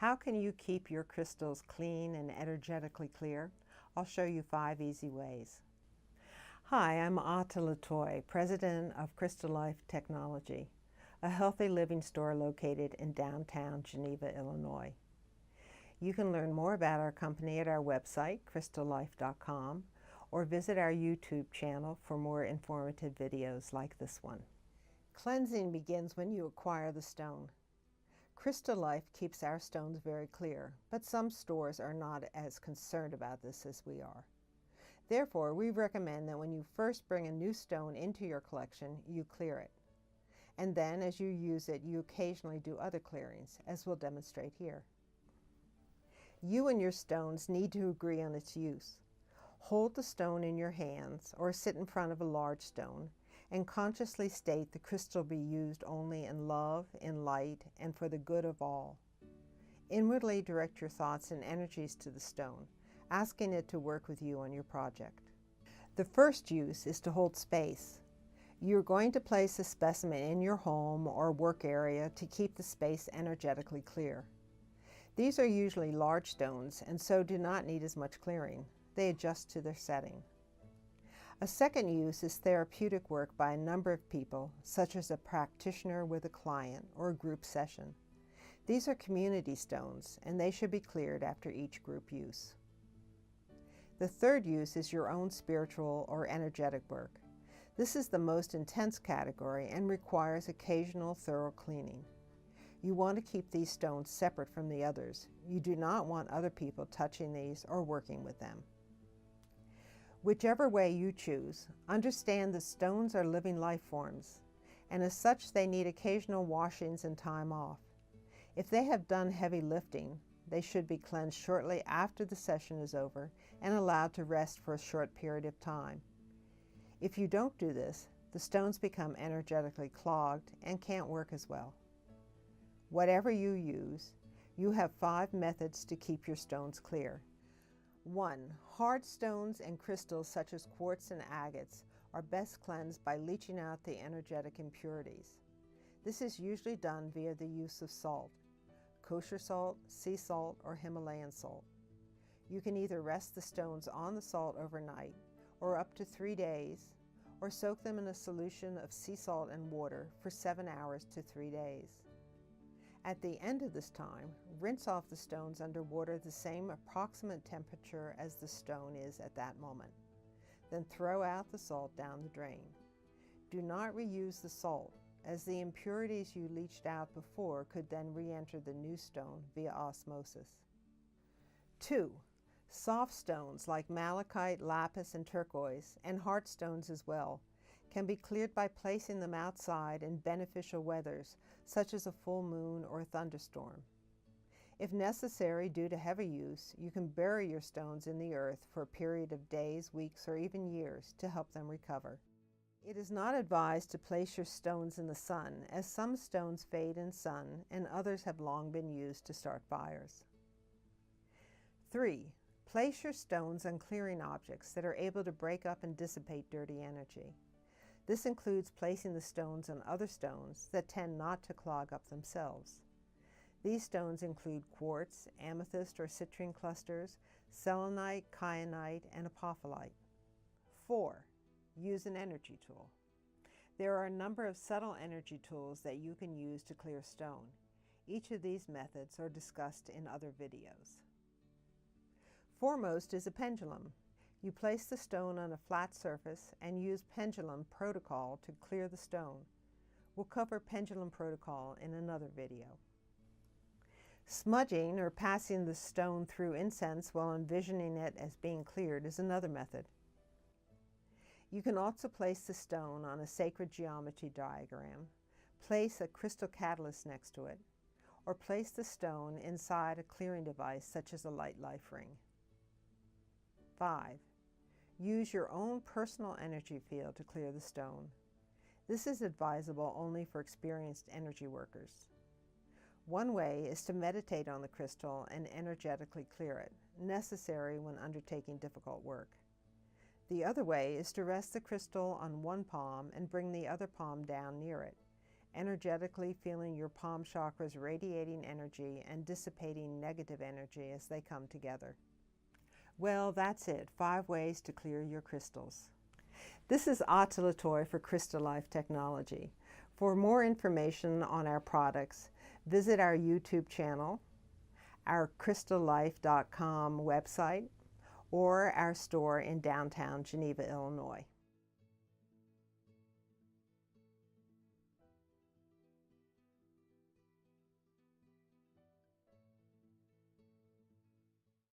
How can you keep your crystals clean and energetically clear? I'll show you 5 easy ways. Hi, I'm Atala Toy, President of Crystal Life Technology, a healthy living store located in downtown Geneva, Illinois. You can learn more about our company at our website, crystallife.com, or visit our YouTube channel for more informative videos like this one. Cleansing begins when you acquire the stone. Crystal Life keeps our stones very clear, but some stores are not as concerned about this as we are. Therefore, we recommend that when you first bring a new stone into your collection, you clear it. And then, as you use it, you occasionally do other clearings, as we'll demonstrate here. You and your stones need to agree on its use. Hold the stone in your hands or sit in front of a large stone and consciously state the crystal be used only in love, in light, and for the good of all. Inwardly direct your thoughts and energies to the stone, asking it to work with you on your project. The first use is to hold space. You're going to place a specimen in your home or work area to keep the space energetically clear. These are usually large stones and so do not need as much clearing. They adjust to their setting. A second use is therapeutic work by a number of people, such as a practitioner with a client or a group session. These are community stones, and they should be cleared after each group use. The third use is your own spiritual or energetic work. This is the most intense category and requires occasional thorough cleaning. You want to keep these stones separate from the others. You do not want other people touching these or working with them. Whichever way you choose, understand that stones are living life forms, and as such they need occasional washings and time off. If they have done heavy lifting, they should be cleansed shortly after the session is over and allowed to rest for a short period of time. If you don't do this, the stones become energetically clogged and can't work as well. Whatever you use, you have 5 methods to keep your stones clear. 1. Hard stones and crystals such as quartz and agates are best cleansed by leaching out the energetic impurities. This is usually done via the use of salt, kosher salt, sea salt, or Himalayan salt. You can either rest the stones on the salt overnight, or up to 3 days, or soak them in a solution of sea salt and water for 7 hours to 3 days. At the end of this time, rinse off the stones under water the same approximate temperature as the stone is at that moment. Then throw out the salt down the drain. Do not reuse the salt, as the impurities you leached out before could then re-enter the new stone via osmosis. 2. Soft stones like malachite, lapis, and turquoise, and hard stones as well, can be cleared by placing them outside in beneficial weathers, such as a full moon or a thunderstorm. If necessary due to heavy use, you can bury your stones in the earth for a period of days, weeks, or even years to help them recover. It is not advised to place your stones in the sun, as some stones fade in sun and others have long been used to start fires. 3. Place your stones on clearing objects that are able to break up and dissipate dirty energy. This includes placing the stones on other stones that tend not to clog up themselves. These stones include quartz, amethyst or citrine clusters, selenite, kyanite, and apophyllite. 4. Use an energy tool. There are a number of subtle energy tools that you can use to clear stone. Each of these methods are discussed in other videos. Foremost is a pendulum. You place the stone on a flat surface and use pendulum protocol to clear the stone. We'll cover pendulum protocol in another video. Smudging, or passing the stone through incense while envisioning it as being cleared, is another method. You can also place the stone on a sacred geometry diagram, place a crystal catalyst next to it, or place the stone inside a clearing device such as a light life ring. 5. Use your own personal energy field to clear the stone. This is advisable only for experienced energy workers. One way is to meditate on the crystal and energetically clear it, necessary when undertaking difficult work. The other way is to rest the crystal on one palm and bring the other palm down near it, energetically feeling your palm chakras radiating energy and dissipating negative energy as they come together. Well, that's it. 5 ways to clear your crystals. This is Atala Toy for Crystal Life Technology. For more information on our products, visit our YouTube channel, our crystallife.com website, or our store in downtown Geneva, Illinois.